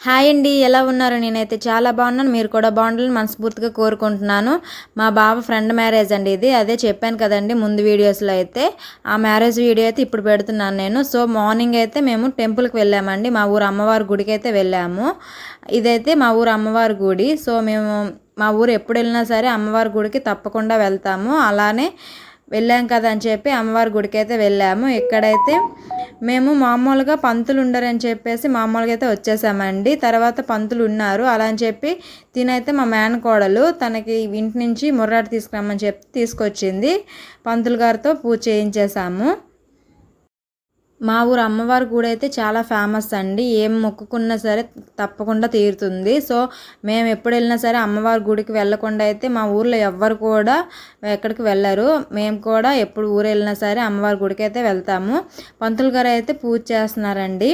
Hi అండి, ఎలా ఉన్నారు? నేనైతే చాలా బాగున్నాను. మీరు కూడా బాగుండాలని మనస్ఫూర్తిగా కోరుకుంటున్నాను. మా బావ ఫ్రెండ్ మ్యారేజ్ అండి ఇది. అదే చెప్పాను కదండి ముందు వీడియోస్లో అయితే. ఆ మ్యారేజ్ వీడియో అయితే ఇప్పుడు పెడుతున్నాను నేను. సో మార్నింగ్ అయితే మేము టెంపుల్కి వెళ్ళామండి. మా ఊరు అమ్మవారి గుడికి అయితే వెళ్ళాము. ఇదైతే మా ఊరు అమ్మవారి గుడి. సో మేము మా ఊరు ఎప్పుడు వెళ్ళినా సరే అమ్మవారి గుడికి తప్పకుండా వెళ్తాము. అలానే వెళ్ళాం కదా అని చెప్పి అమ్మవారి గుడికి అయితే వెళ్ళాము. ఇక్కడైతే మేము మామూలుగా పంతులు ఉండరని చెప్పేసి మామూలుగా అయితే వచ్చేసామండి. తర్వాత పంతులు ఉన్నారు. అలా అని చెప్పి తినైతే మా మేనకోడలు తనకి ఇంటి నుంచి ముర్రాడు తీసుకురమ్మని చెప్పి తీసుకొచ్చింది. పంతులు గారితో పూజ చేయించేసాము. మా ఊరు అమ్మవారి గుడి అయితే చాలా ఫేమస్ అండి. ఏం మొక్కుకున్నా సరే తప్పకుండా తీరుతుంది. సో మేము ఎప్పుడు వెళ్ళినా సరే అమ్మవారి గుడికి వెళ్ళకుండా అయితే మా ఊర్లో ఎవ్వరు కూడా ఎక్కడికి వెళ్ళరు. మేము కూడా ఎప్పుడు ఊరు వెళ్ళినా సరే అమ్మవారి గుడికి అయితే వెళ్తాము. పంతులు గారు అయితే పూజ చేస్తున్నారండి.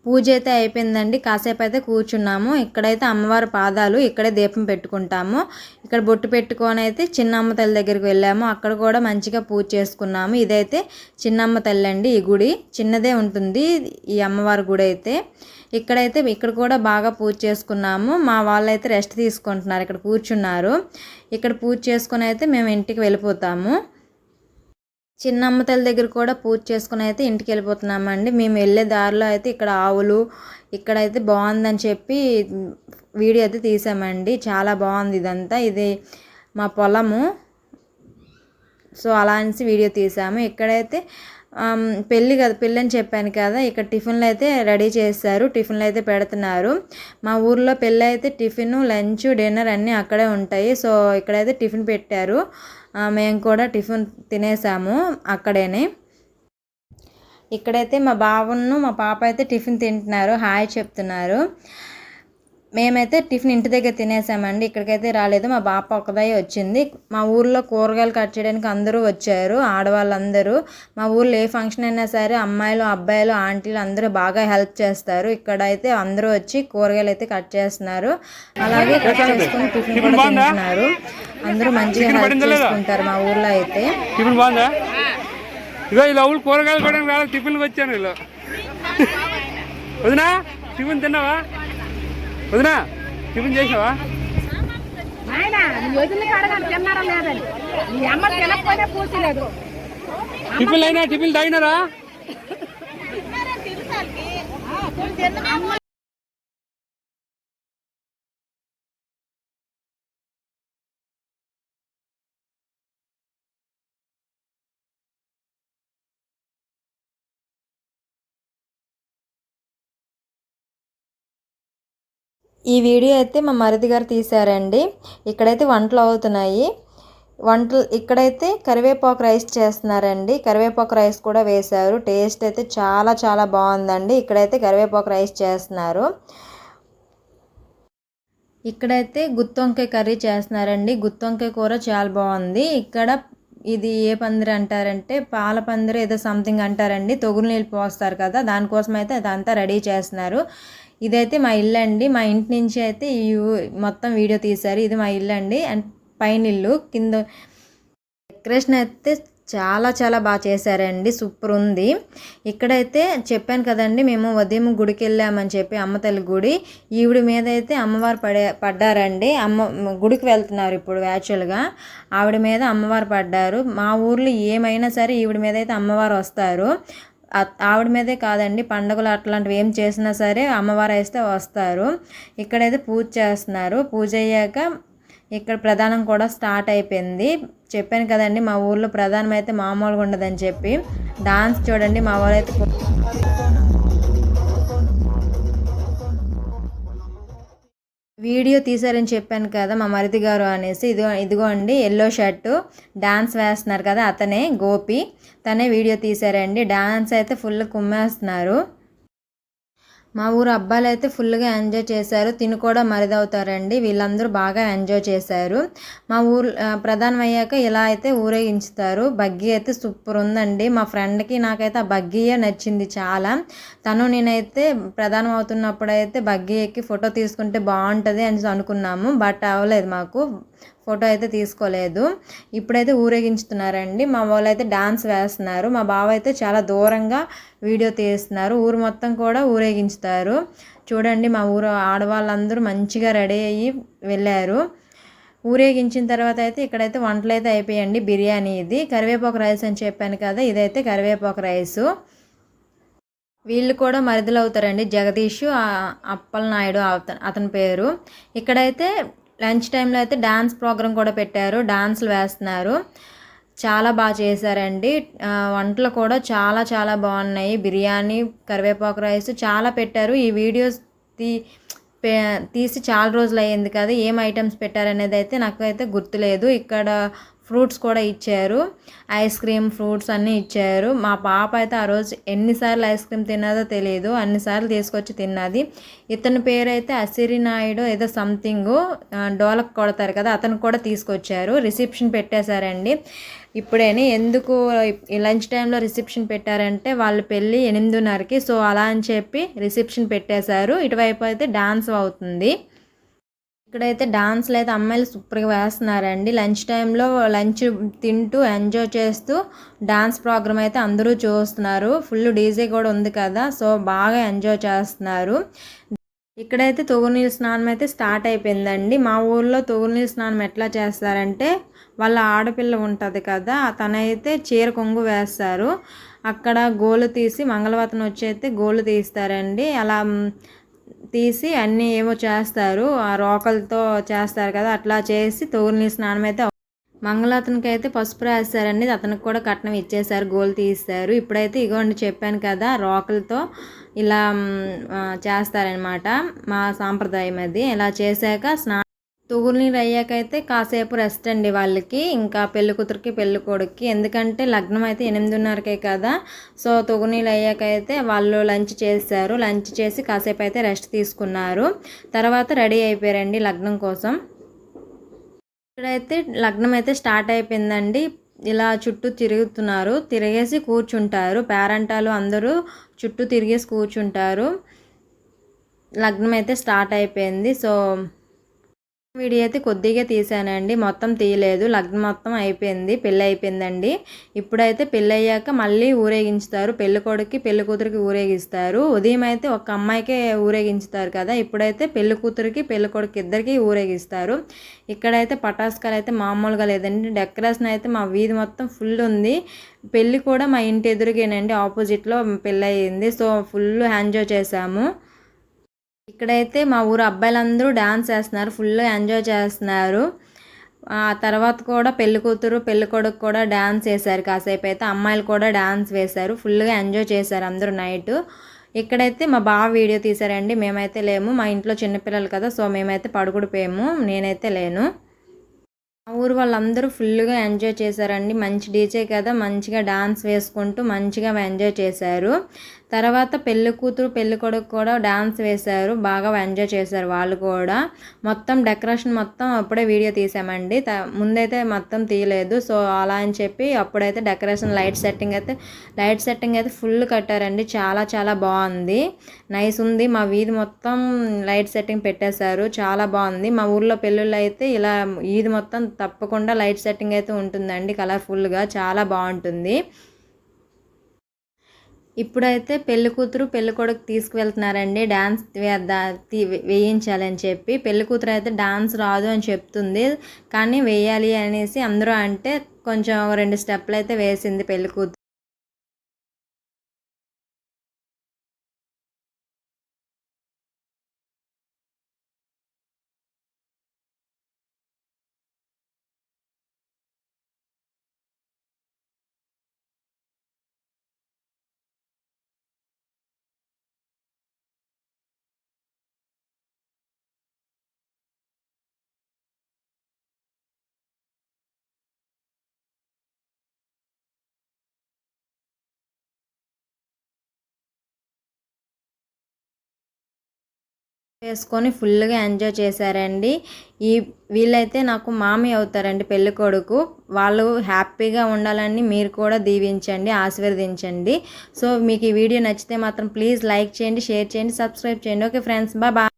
పూజ అయితే అయిపోయిందండి. కాసేపు అయితే కూర్చున్నాము. ఇక్కడైతే అమ్మవారి పాదాలు ఇక్కడే దీపం పెట్టుకుంటాము. ఇక్కడ బొట్టు పెట్టుకొని అయితే చిన్నమ్మ తల్లి దగ్గరికి వెళ్ళాము. అక్కడ కూడా మంచిగా పూజ చేసుకున్నాము. ఇదైతే చిన్నమ్మ తల్లి అండి. ఈ గుడి చిన్నదే ఉంటుంది ఈ అమ్మవారి గుడి అయితే. ఇక్కడ కూడా బాగా పూజ చేసుకున్నాము. మా వాళ్ళైతే రెస్ట్ తీసుకుంటున్నారు, ఇక్కడ కూర్చున్నారు. ఇక్కడ పూజ చేసుకుని అయితే మేము ఇంటికి వెళ్ళిపోతాము. చిన్నమ్మ తల్లి దగ్గర కూడా పూజ చేసుకుని అయితే ఇంటికి వెళ్ళిపోతున్నామండి. మేము వెళ్ళే దారిలో అయితే ఇక్కడ ఆవులు ఇక్కడైతే బాగుందని చెప్పి వీడియో అయితే తీసామండి. చాలా బాగుంది ఇదంతా. ఇది మా పొలము. సో అలా అనేసి వీడియో తీసాము. ఇక్కడైతే పెళ్ళి అని చెప్పాను కదా, ఇక్కడ టిఫిన్లు అయితే రెడీ చేశారు. టిఫిన్లు అయితే పెడుతున్నారు. మా ఊర్లో పెళ్ళి అయితే టిఫిన్, లంచ్, డిన్నర్ అన్నీ అక్కడే ఉంటాయి. సో ఇక్కడైతే టిఫిన్ పెట్టారు. మేము కూడా టిఫిన్ తినేసాము అక్కడేనే. ఇక్కడైతే మా బావను మా పాప అయితే టిఫిన్ తింటున్నారు, హాయ్ చెప్తున్నారు. మేమైతే టిఫిన్ ఇంటి దగ్గర తినేసామండి. ఇక్కడికైతే రాలేదు. మా బాప ఒకదే వచ్చింది. మా ఊర్లో కూరగాయలు కట్ చేయడానికి అందరూ వచ్చారు, ఆడవాళ్ళందరూ. మా ఊర్లో ఏ ఫంక్షన్ అయినా సరే అమ్మాయిలు, అబ్బాయిలు, ఆంటీలు అందరూ బాగా హెల్ప్ చేస్తారు. ఇక్కడైతే అందరూ వచ్చి కూరగాయలు అయితే కట్ చేస్తున్నారు. అలాగే కట్ చేసుకుని టిఫిన్ కూడా తింటున్నారు. అందరూ మంచిగా హెల్ప్ చేసుకుంటారు మా ఊర్లో అయితే. కూరగాయలు కూడా టిఫిన్కి వచ్చాను. ఇలా వదినా టిఫిన్ తిన్నావా? వదినా టిఫిన్ చేసావా? టిఫిన్ అయినా టిఫిన్ తాగినారా? ఈ వీడియో అయితే మా మరిది గారు తీశారండి. ఇక్కడైతే వంటలు అవుతున్నాయి. ఇక్కడైతే కరివేపాకు రైస్ చేస్తున్నారండి. కరివేపాకు రైస్ కూడా వేశారు. టేస్ట్ అయితే చాలా చాలా బాగుందండి. ఇక్కడైతే కరివేపాకు రైస్ చేస్తున్నారు. ఇక్కడైతే గుత్తొంకాయ కర్రీ చేస్తున్నారండి. గుత్తొంకాయ కూర చాలా బాగుంది. ఇక్కడ ఇది ఏ పందిరి అంటారంటే పాల పందిరి ఏదో సంథింగ్ అంటారండి. తొగులు నీళ్ళు పోస్తారు కదా, దానికోసం అయితే అదంతా రెడీ చేస్తున్నారు. ఇదైతే మా ఇల్లు అండి. మా ఇంటి నుంచి అయితే మొత్తం వీడియో తీశారు. ఇది మా ఇల్లు అండి. అండ్ పైన ఇల్లు, కింద డెకరేషన్ అయితే చాలా చాలా బాగా చేశారండి. సూపర్ ఉంది. ఇక్కడైతే చెప్పాను కదండి మేము ఉదయం గుడికి వెళ్ళామని చెప్పి, అమ్మ తల్లి గుడి. ఈవిడ మీద అయితే అమ్మవారు పడ్డారండి. గుడికి వెళ్తున్నారు ఇప్పుడు యాక్చువల్గా. ఆవిడ మీద అమ్మవారు పడ్డారు. మా ఊర్లో ఏమైనా సరే ఈవిడ మీద అయితే అమ్మవారు వస్తారు. ఆవిడ మీదే కాదండి, పండుగలు అట్లాంటివి ఏం చేసినా సరే అమ్మవారు అయితే వస్తారు. ఇక్కడైతే పూజ చేస్తున్నారు. పూజ అయ్యాక ఇక్కడ ప్రధానం కూడా స్టార్ట్ అయిపోయింది. చెప్పాను కదండి మా ఊర్లో ప్రధానం అయితే మామూలుగా ఉండదని చెప్పి. డాన్స్ చూడండి, మా ఊరు అయితే వీడియో తీశారని చెప్పాను కదా మా మరిది గారు అనేసి. ఇదిగో అండి ఎల్లో షర్టు డాన్స్ వేస్తున్నారు కదా, అతనే గోపి. తనే వీడియో తీశారండి. డాన్స్ అయితే ఫుల్ కుమ్మేస్తున్నారు. మా ఊరు అబ్బాయిలు అయితే ఫుల్గా ఎంజాయ్ చేశారు. తిని కూడా మరిదవుతారండి. వీళ్ళందరూ బాగా ఎంజాయ్ చేశారు. మా ఊరు ప్రధానం అయ్యాక ఇలా అయితే ఊరేగించుతారు. బగ్గీ అయితే సూపర్ ఉందండి. మా ఫ్రెండ్కి నాకైతే ఆ బగ్గీయే నచ్చింది చాలా. నేనైతే ప్రధానం అవుతున్నప్పుడు అయితే బగ్గీ ఎక్కి ఫోటో తీసుకుంటే బాగుంటుంది అని అనుకున్నాము. బట్ అవ్వలేదు మాకు. ఫోటో అయితే తీసుకోలేదు. ఇప్పుడైతే ఊరేగించుతున్నారండి. మా వాళ్ళు అయితే డాన్స్ వేస్తున్నారు. మా బావ అయితే చాలా దూరంగా వీడియో తీస్తున్నారు. ఊరు మొత్తం కూడా ఊరేగించుతారు. చూడండి మా ఊరు ఆడవాళ్ళందరూ మంచిగా రెడీ అయ్యి వెళ్ళారు. ఊరేగించిన తర్వాత అయితే ఇక్కడైతే వంటలు అయితే అయిపోయాయండి. బిర్యానీ, ఇది కరివేపాకు రైస్ అని చెప్పాను కదా, ఇదైతే కరివేపాకు రైసు. వీళ్ళు కూడా మరిదిలు అవుతారండి. జగదీష్ అప్పలనాయుడు అతని పేరు. ఇక్కడైతే లంచ్ టైంలో అయితే డాన్స్ ప్రోగ్రాం కూడా పెట్టారు. డాన్సులు వేస్తున్నారు. చాలా బాగా చేశారండి. వంటలు కూడా చాలా చాలా బాగున్నాయి. బిర్యానీ, కరివేపాకు రైస్ చాలా పెట్టారు. ఈ వీడియోస్ తీసి చాలా రోజులు అయ్యింది కదా, ఏం ఐటమ్స్ పెట్టారనేది అయితే నాకైతే గుర్తులేదు. ఇక్కడ ఫ్రూట్స్ కూడా ఇచ్చారు. ఐస్ క్రీమ్, ఫ్రూట్స్ అన్నీ ఇచ్చారు. మా పాప అయితే ఆ రోజు ఎన్నిసార్లు ఐస్ క్రీమ్ తిన్నదో తెలియదు, అన్నిసార్లు తీసుకొచ్చి తిన్నది. ఇతని పేరు అయితే అసిరి నాయుడు ఏదో సంథింగ్, డోలకు కొడతారు కదా, అతను కూడా తీసుకొచ్చారు. రిసెప్షన్ పెట్టేశారండి. ఇప్పుడేని ఎందుకు ఈ లంచ్ టైంలో రిసెప్షన్ పెట్టారంటే వాళ్ళ పెళ్ళి 8:30కి, సో అలా అని చెప్పి రిసెప్షన్ పెట్టేశారు. ఇటువైపు అయితే డాన్స్ అవుతుంది. ఇక్కడైతే డాన్స్లు అయితే అమ్మాయిలు సూపర్గా వేస్తున్నారండి. లంచ్ టైంలో లంచ్ తింటూ ఎంజాయ్ చేస్తూ డాన్స్ ప్రోగ్రామ్ అయితే అందరూ చూస్తున్నారు. ఫుల్ డీజే కూడా ఉంది కదా, సో బాగా ఎంజాయ్ చేస్తున్నారు. ఇక్కడైతే తొగునీళ్ళ స్నానం అయితే స్టార్ట్ అయిపోయిందండి. మా ఊర్లో తొగునీళ్ళ స్నానం ఎట్లా చేస్తారంటే, వాళ్ళ ఆడపిల్ల ఉంటుంది కదా, తనైతే చీర కొంగు వేస్తారు. అక్కడ గోలు తీసి మంగళవాతం వచ్చి అయితే గోలు తీస్తారండి. అలా తీసి అన్నీ ఏమో చేస్తారు, ఆ రోకలతో చేస్తారు కదా, అట్లా చేసి తొగునీళ్ళ స్నానం అయితే మంగళాతనికి అయితే పసుపు రాస్తారండి. అతనికి కూడా కట్నం ఇచ్చేసారు, గోలు తీస్తారు. ఇప్పుడైతే ఇగోండి చెప్పాను కదా, రోకలతో ఇలా చేస్తారనమాట. మా సాంప్రదాయం అది. ఇలా చేశాక తొగునీరు అయ్యాకైతే కాసేపు రెస్ట్ అండి వాళ్ళకి, ఇంకా పెళ్లి కూతురికి పెళ్లి కొడుక్కి. ఎందుకంటే లగ్నం అయితే 8:30కే కదా, సో తొగునీళ్ళు అయ్యాకైతే వాళ్ళు లంచ్ చేశారు. లంచ్ చేసి కాసేపు అయితే రెస్ట్ తీసుకున్నారు. తర్వాత రెడీ అయిపోయారండి లగ్నం కోసం. ఇక్కడైతే లగ్నం అయితే స్టార్ట్ అయిపోయిందండి. ఇలా చుట్టూ తిరుగుతున్నారు, తిరిగేసి కూర్చుంటారు. పేరంటాలు అందరూ చుట్టూ తిరిగేసి కూర్చుంటారు. లగ్నం అయితే స్టార్ట్ అయిపోయింది. సో వీడియో అయితే కొద్దిగా తీసానండి, మొత్తం తీయలేదు. లగ్నం మొత్తం అయిపోయింది, పెళ్ళి అయిపోయిందండి. ఇప్పుడైతే పెళ్ళి అయ్యాక మళ్ళీ ఊరేగించుతారు. పెళ్లి కొడుక్కి పెళ్లి కూతురికి ఊరేగిస్తారు. ఉదయం అయితే ఒక అమ్మాయికే ఊరేగించుతారు కదా, ఇప్పుడైతే పెళ్లి కూతురికి పెళ్లి కొడుకు ఇద్దరికి ఊరేగిస్తారు. ఇక్కడైతే పటాస్కాలు అయితే మామూలుగా లేదండి. డెకరేషన్ అయితే మా వీధి మొత్తం ఫుల్ ఉంది. పెళ్ళి కూడా మా ఇంటి ఎదురుగేనండి, ఆపోజిట్లో పెళ్ళి అయ్యింది. సో ఫుల్ ఎంజాయ్ చేసాము. ఇక్కడైతే మా ఊరు అబ్బాయిలందరూ డాన్స్ చేస్తున్నారు, ఫుల్ ఎంజాయ్ చేస్తున్నారు. ఆ తర్వాత కూడా పెళ్లి కూతురు పెళ్లి కొడుకు కూడా డాన్స్ వేశారు. కాసేపు అయితే అమ్మాయిలు కూడా డాన్స్ వేశారు. ఫుల్గా ఎంజాయ్ చేశారు అందరూ నైట్. ఇక్కడైతే మా బావ వీడియో తీశారండి. మేమైతే లేము, మా ఇంట్లో చిన్నపిల్లలు కదా, సో మేమైతే పడుకుడిపోయాము, నేనైతే లేను. మా ఊరు వాళ్ళందరూ ఫుల్గా ఎంజాయ్ చేశారండి. మంచి డీజే కదా, మంచిగా డాన్స్ వేసుకుంటూ మంచిగా ఎంజాయ్ చేశారు. తర్వాత పెళ్లి కూతురు పెళ్లి కొడుకు కూడా డాన్స్ వేశారు, బాగా ఎంజాయ్ చేశారు వాళ్ళు కూడా. మొత్తం డెకరేషన్ మొత్తం అప్పుడే వీడియో తీసామండి, ముందైతే మొత్తం తీయలేదు. సో అలా అని చెప్పి అప్పుడైతే డెకరేషన్ లైట్ సెట్టింగ్ అయితే ఫుల్ కట్టారండి. చాలా చాలా బాగుంది, నైస్ ఉంది. మా వీధి మొత్తం లైట్ సెట్టింగ్ పెట్టేశారు, చాలా బాగుంది. మా ఊర్లో పెళ్ళిళ్ళు అయితే ఇలా వీధి మొత్తం తప్పకుండా లైట్ సెట్టింగ్ అయితే ఉంటుందండి, కలర్ఫుల్గా చాలా బాగుంటుంది. ఇప్పుడైతే పెళ్లి కూతురు పెళ్లి కొడుకు తీసుకువెళ్తున్నారండి డాన్స్ వేయించాలని చెప్పి. పెళ్లి కూతురు అయితే డాన్స్ రాదు అని చెప్తుంది, కానీ వేయాలి అనేసి అందరూ అంటే కొంచెం 2 స్టెప్పులు అయితే వేసింది పెళ్లి కూతురు. వేసుకొని ఫుల్గా ఎంజాయ్ చేశారండి. వీళ్ళైతే నాకు మామి అవుతారండి పెళ్లి కొడుకు. వాళ్ళు హ్యాపీగా ఉండాలని మీరు కూడా దీవించండి, ఆశీర్వదించండి. సో మీకు ఈ వీడియో నచ్చితే మాత్రం ప్లీజ్ లైక్ చేయండి, షేర్ చేయండి, సబ్స్క్రైబ్ చేయండి. Okay friends, bye.